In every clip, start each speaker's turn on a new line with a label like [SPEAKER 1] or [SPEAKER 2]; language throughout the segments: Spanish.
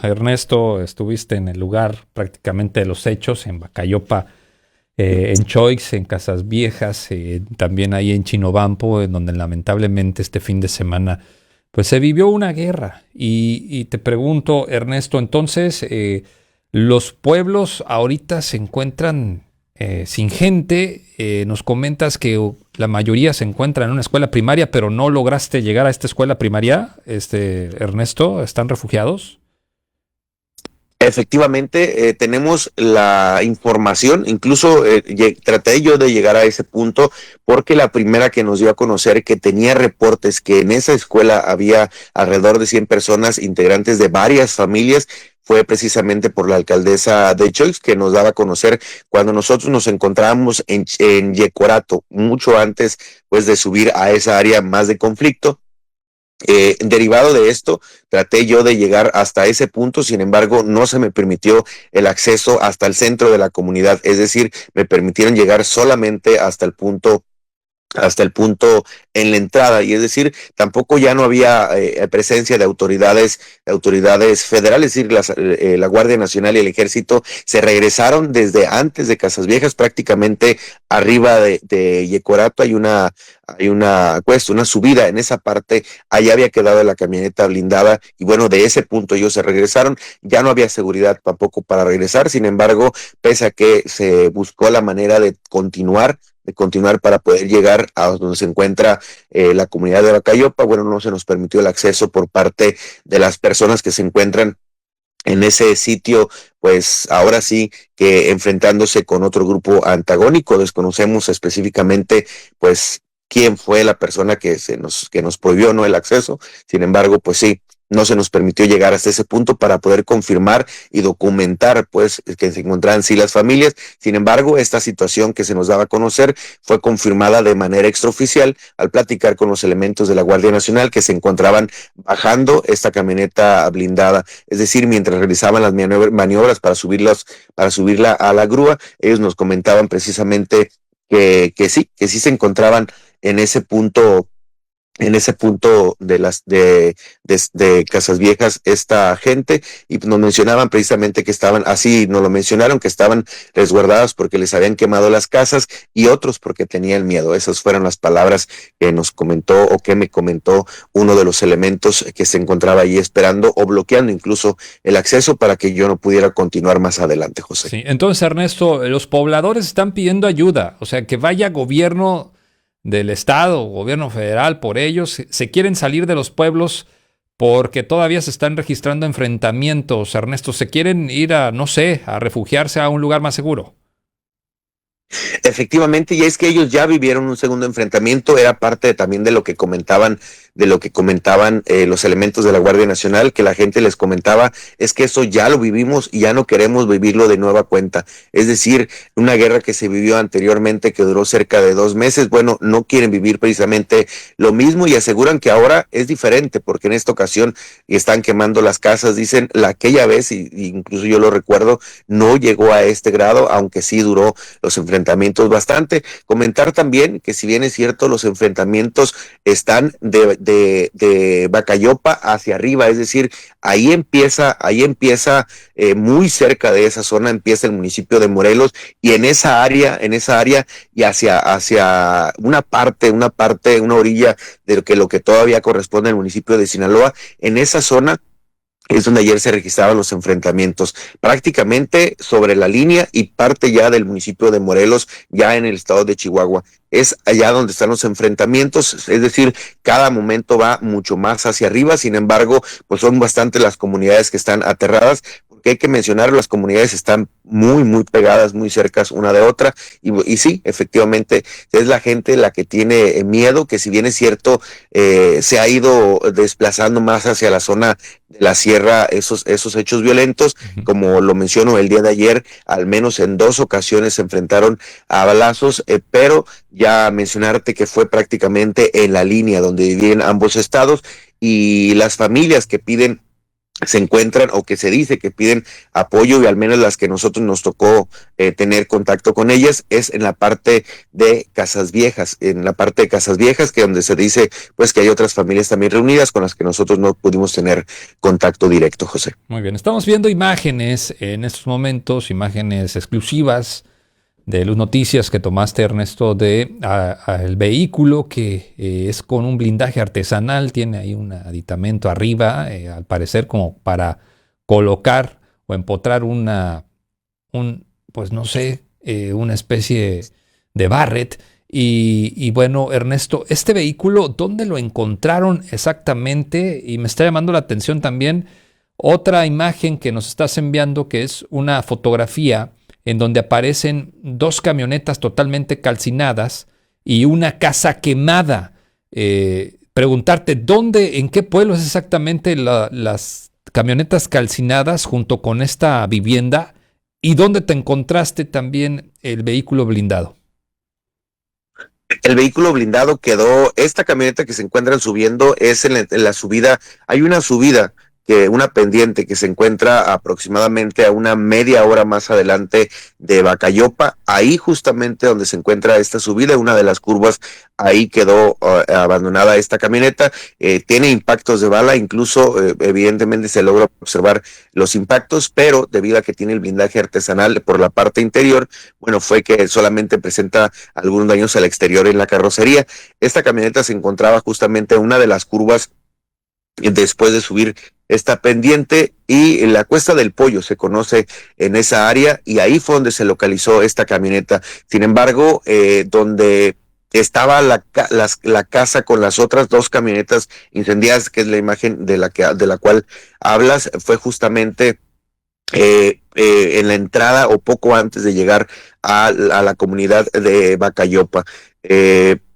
[SPEAKER 1] Ernesto, estuviste en el lugar prácticamente de los hechos, en Bacayopa, en Choix, en Casas Viejas, también ahí en Chinobampo, en donde lamentablemente este fin de semana pues se vivió una guerra. Y te pregunto, Ernesto, entonces, los pueblos ahorita se encuentran sin gente. Nos comentas que la mayoría se encuentra en una escuela primaria, pero no lograste llegar a esta escuela primaria, Ernesto, ¿están refugiados?
[SPEAKER 2] Efectivamente, tenemos la información, incluso traté yo de llegar a ese punto porque la primera que nos dio a conocer que tenía reportes que en esa escuela había alrededor de 100 personas integrantes de varias familias fue precisamente por la alcaldesa de Choix, que nos daba a conocer cuando nosotros nos encontrábamos en Yecorato, mucho antes pues de subir a esa área más de conflicto. Derivado de esto, traté yo de llegar hasta ese punto, sin embargo, no se me permitió el acceso hasta el centro de la comunidad, es decir, me permitieron llegar solamente hasta el punto en la entrada, y es decir, tampoco ya no había presencia de autoridades federales, es decir, la Guardia Nacional y el Ejército se regresaron desde antes de Casas Viejas, prácticamente arriba de Yecorato hay una subida en esa parte, allá había quedado la camioneta blindada, y bueno, de ese punto ellos se regresaron, ya no había seguridad tampoco para regresar, sin embargo, pese a que se buscó la manera de continuar para poder llegar a donde se encuentra la comunidad de Bacayopa. Bueno, no se nos permitió el acceso por parte de las personas que se encuentran en ese sitio, pues ahora sí que enfrentándose con otro grupo antagónico. Desconocemos específicamente, pues, quién fue la persona que nos prohibió, ¿no?, el acceso. Sin embargo, pues sí, no se nos permitió llegar hasta ese punto para poder confirmar y documentar, pues, que se encontraban sí las familias. Sin embargo, esta situación que se nos daba a conocer fue confirmada de manera extraoficial al platicar con los elementos de la Guardia Nacional que se encontraban bajando esta camioneta blindada. Es decir, mientras realizaban las maniobras para subirla a la grúa, ellos nos comentaban precisamente que sí se encontraban en ese punto de Casas Viejas esta gente, y nos mencionaban precisamente que estaban, así nos lo mencionaron, que estaban resguardadas porque les habían quemado las casas, y otros porque tenían miedo. Esas fueron las palabras que nos comentó, o que me comentó uno de los elementos que se encontraba ahí esperando o bloqueando incluso el acceso para que yo no pudiera continuar más adelante, José.
[SPEAKER 1] Sí, entonces, Ernesto, los pobladores están pidiendo ayuda, o sea, que vaya gobierno del estado, gobierno federal por ellos. Se quieren salir de los pueblos porque todavía se están registrando enfrentamientos, Ernesto. Se quieren ir a, no sé, a refugiarse a un lugar más seguro.
[SPEAKER 2] Efectivamente, y es que ellos ya vivieron un segundo enfrentamiento, era parte también de lo que comentaban los elementos de la Guardia Nacional, que la gente les comentaba, es que eso ya lo vivimos y ya no queremos vivirlo de nueva cuenta. Es decir, una guerra que se vivió anteriormente, que duró cerca de 2 meses, bueno, no quieren vivir precisamente lo mismo, y aseguran que ahora es diferente, porque en esta ocasión están quemando las casas, dicen, aquella vez, y incluso yo lo recuerdo, no llegó a este grado, aunque sí duró los enfrentamientos bastante. Comentar también que, si bien es cierto, los enfrentamientos están de Bacayopa hacia arriba, es decir, ahí empieza muy cerca de esa zona, empieza el municipio de Morelos, y en esa área y hacia una orilla de lo que todavía corresponde al municipio de Sinaloa, en esa zona es donde ayer se registraban los enfrentamientos, prácticamente sobre la línea y parte ya del municipio de Morelos, ya en el estado de Chihuahua. Es allá donde están los enfrentamientos, es decir, cada momento va mucho más hacia arriba. Sin embargo, pues son bastante las comunidades que están aterradas, porque hay que mencionar, las comunidades están muy, muy pegadas, muy cercas una de otra, y sí, efectivamente, es la gente la que tiene miedo, que si bien es cierto, se ha ido desplazando más hacia la zona de la sierra, esos hechos violentos,
[SPEAKER 1] Ujú.
[SPEAKER 2] como lo menciono, el día de ayer, al menos en 2 ocasiones se enfrentaron a balazos, pero ya mencionarte que fue prácticamente en la línea donde vivían ambos estados, y las familias que piden se encuentran o que se dice que piden apoyo, y al menos las que nosotros nos tocó tener contacto con ellas, es en la parte de Casas Viejas, que donde se dice pues que hay otras familias también reunidas con las que nosotros no pudimos tener contacto directo, José.
[SPEAKER 1] Muy bien, estamos viendo imágenes en estos momentos, imágenes exclusivas de Luz Noticias que tomaste, Ernesto, de el vehículo que es con un blindaje artesanal, tiene ahí un aditamento arriba, al parecer como para colocar o empotrar pues no sé, una especie de Barrett. Y bueno, Ernesto, este vehículo, ¿dónde lo encontraron exactamente? Y me está llamando la atención también otra imagen que nos estás enviando, que es una fotografía en donde aparecen dos camionetas totalmente calcinadas y una casa quemada. Preguntarte, ¿dónde, en qué pueblo es exactamente las camionetas calcinadas junto con esta vivienda? ¿Y dónde te encontraste también el vehículo blindado?
[SPEAKER 2] El vehículo blindado quedó, esta camioneta que se encuentran subiendo es en la subida, hay una subida, una pendiente que se encuentra aproximadamente a una media hora más adelante de Bacayopa, ahí justamente donde se encuentra esta subida, una de las curvas, ahí quedó abandonada esta camioneta, tiene impactos de bala, incluso evidentemente se logra observar los impactos, pero debido a que tiene el blindaje artesanal por la parte interior, bueno, fue que solamente presenta algunos daños al exterior en la carrocería. Esta camioneta se encontraba justamente en una de las curvas después de subir esta pendiente, y la Cuesta del Pollo se conoce en esa área, y ahí fue donde se localizó esta camioneta. Sin embargo, donde estaba la casa con las otras dos camionetas incendiadas, que es la imagen de la cual hablas, fue justamente en la entrada o poco antes de llegar a la comunidad de Bacayopa,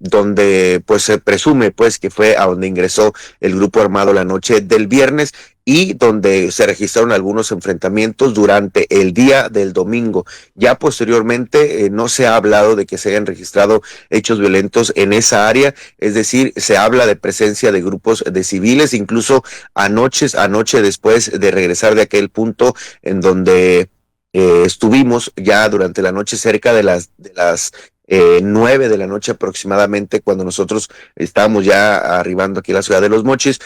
[SPEAKER 2] donde pues se presume pues que fue a donde ingresó el grupo armado la noche del viernes, y donde se registraron algunos enfrentamientos durante el día del domingo. Ya posteriormente no se ha hablado de que se hayan registrado hechos violentos en esa área, es decir, se habla de presencia de grupos de civiles, incluso anoche después de regresar de aquel punto en donde estuvimos ya durante la noche, cerca de las 9 de la noche aproximadamente, cuando nosotros estábamos ya arribando aquí a la ciudad de Los Mochis,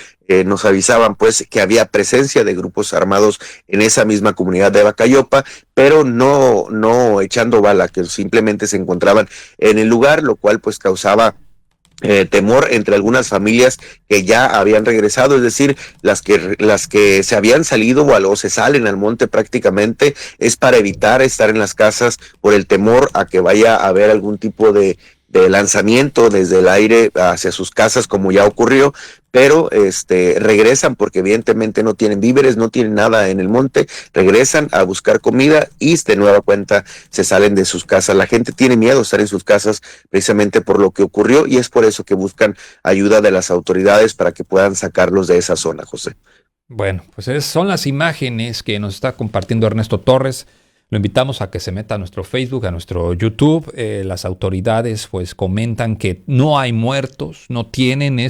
[SPEAKER 2] nos avisaban pues que había presencia de grupos armados en esa misma comunidad de Bacayopa, pero no echando bala, que simplemente se encontraban en el lugar, lo cual pues causaba temor entre algunas familias que ya habían regresado, es decir, las que se habían salido o se salen al monte prácticamente, es para evitar estar en las casas por el temor a que vaya a haber algún tipo de lanzamiento desde el aire hacia sus casas, como ya ocurrió, pero regresan porque evidentemente no tienen víveres, no tienen nada en el monte, regresan a buscar comida y de nueva cuenta se salen de sus casas. La gente tiene miedo de estar en sus casas precisamente por lo que ocurrió, y es por eso que buscan ayuda de las autoridades para que puedan sacarlos de esa zona, José.
[SPEAKER 1] Bueno, pues esas son las imágenes que nos está compartiendo Ernesto Torres. Lo invitamos a que se meta a nuestro Facebook, a nuestro YouTube. Las autoridades pues comentan que no hay muertos, no tienen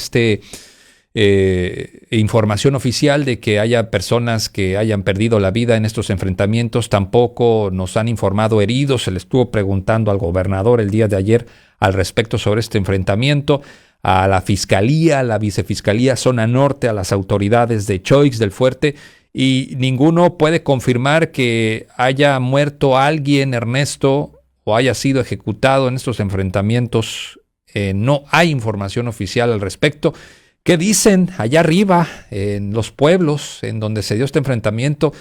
[SPEAKER 1] información oficial de que haya personas que hayan perdido la vida en estos enfrentamientos. Tampoco nos han informado heridos. Se le estuvo preguntando al gobernador el día de ayer al respecto sobre este enfrentamiento, a la fiscalía, a la vicefiscalía zona norte, a las autoridades de Choix, del Fuerte, y ninguno puede confirmar que haya muerto alguien, Ernesto, o haya sido ejecutado en estos enfrentamientos. No hay información oficial al respecto. ¿Qué dicen allá arriba, en los pueblos en donde se dio este enfrentamiento?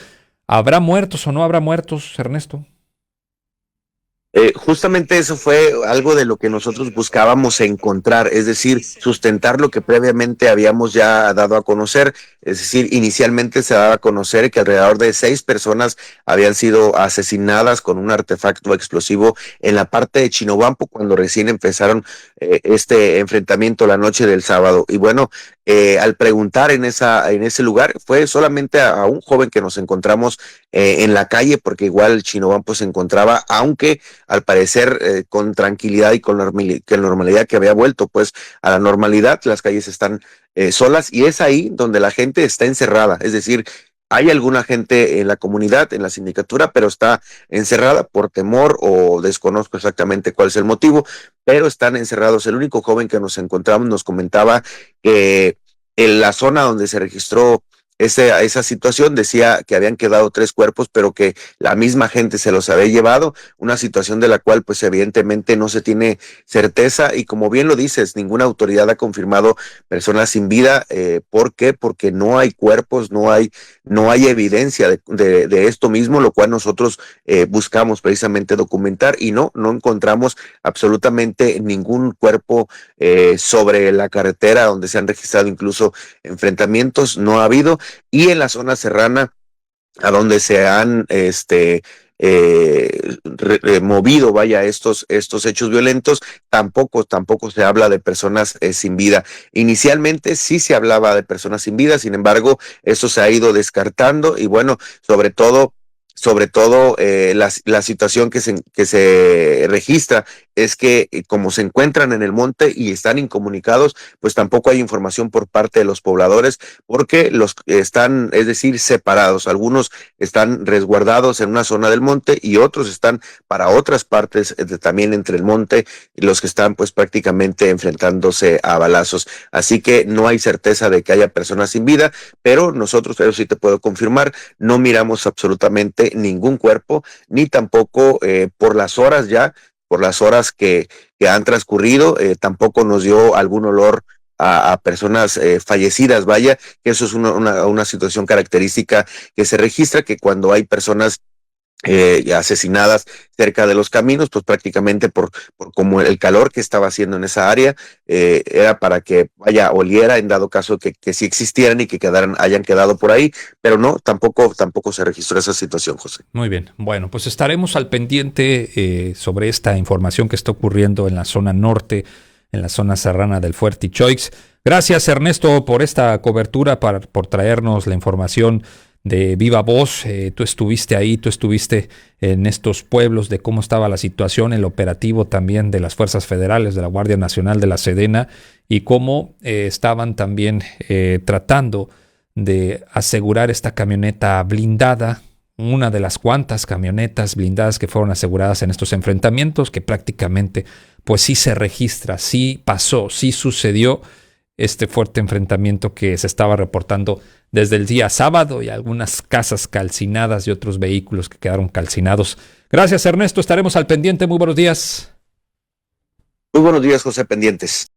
[SPEAKER 1] ¿Habrá muertos o no habrá muertos, Ernesto?
[SPEAKER 2] Justamente eso fue algo de lo que nosotros buscábamos encontrar, es decir, sustentar lo que previamente habíamos ya dado a conocer. Es decir, inicialmente se daba a conocer que alrededor de 6 personas habían sido asesinadas con un artefacto explosivo en la parte de Chinobampo cuando recién empezaron este enfrentamiento la noche del sábado. Y bueno, al preguntar en ese lugar, fue solamente a un joven que nos encontramos en la calle, porque igual Chinobampo se encontraba, aunque al parecer con tranquilidad y con normalidad, que había vuelto pues a la normalidad. Las calles están solas, y es ahí donde la gente está encerrada, es decir, Hay alguna gente en la comunidad, en la sindicatura, pero está encerrada por temor o desconozco exactamente cuál es el motivo, pero están encerrados. El único joven que nos encontramos nos comentaba que en la zona donde se registró esa situación decía que habían quedado 3 cuerpos, pero que la misma gente se los había llevado, una situación de la cual pues evidentemente no se tiene certeza y como bien lo dices, ninguna autoridad ha confirmado personas sin vida. ¿Por qué? Porque no hay cuerpos, no hay evidencia de esto mismo, lo cual nosotros buscamos precisamente documentar y no encontramos absolutamente ningún cuerpo sobre la carretera donde se han registrado incluso enfrentamientos, no ha habido, y en la zona serrana a donde se han movido, vaya, estos hechos violentos, tampoco se habla de personas sin vida. Inicialmente sí se hablaba de personas sin vida, sin embargo, eso se ha ido descartando y bueno, sobre todo la situación que se registra es que como se encuentran en el monte y están incomunicados, pues tampoco hay información por parte de los pobladores porque los están, es decir, separados. Algunos están resguardados en una zona del monte y otros están para otras partes también entre el monte, los que están pues prácticamente enfrentándose a balazos. Así que no hay certeza de que haya personas sin vida, pero nosotros, eso sí te puedo confirmar, no miramos absolutamente ningún cuerpo, ni tampoco por las horas que han transcurrido, tampoco nos dio algún olor a personas fallecidas, vaya, que eso es una situación característica que se registra, que cuando hay personas asesinadas cerca de los caminos, pues prácticamente por como el calor que estaba haciendo en esa área, era para que oliera en dado caso que sí existieran y que hayan quedado por ahí, pero no, tampoco se registró esa situación, José.
[SPEAKER 1] Muy bien, bueno, pues estaremos al pendiente sobre esta información que está ocurriendo en la zona norte, en la zona serrana del Fuerte Choix. Gracias, Ernesto, por esta cobertura, por traernos la información de viva voz. Tú estuviste ahí, tú estuviste en estos pueblos de cómo estaba la situación, el operativo también de las fuerzas federales, de la Guardia Nacional, de la Sedena, y cómo estaban también tratando de asegurar esta camioneta blindada, una de las cuantas camionetas blindadas que fueron aseguradas en estos enfrentamientos, que prácticamente pues sí se registra, sí pasó, sí sucedió este fuerte enfrentamiento que se estaba reportando desde el día sábado y algunas casas calcinadas y otros vehículos que quedaron calcinados. Gracias, Ernesto. Estaremos al pendiente. Muy buenos días.
[SPEAKER 2] Muy buenos días, José, pendientes.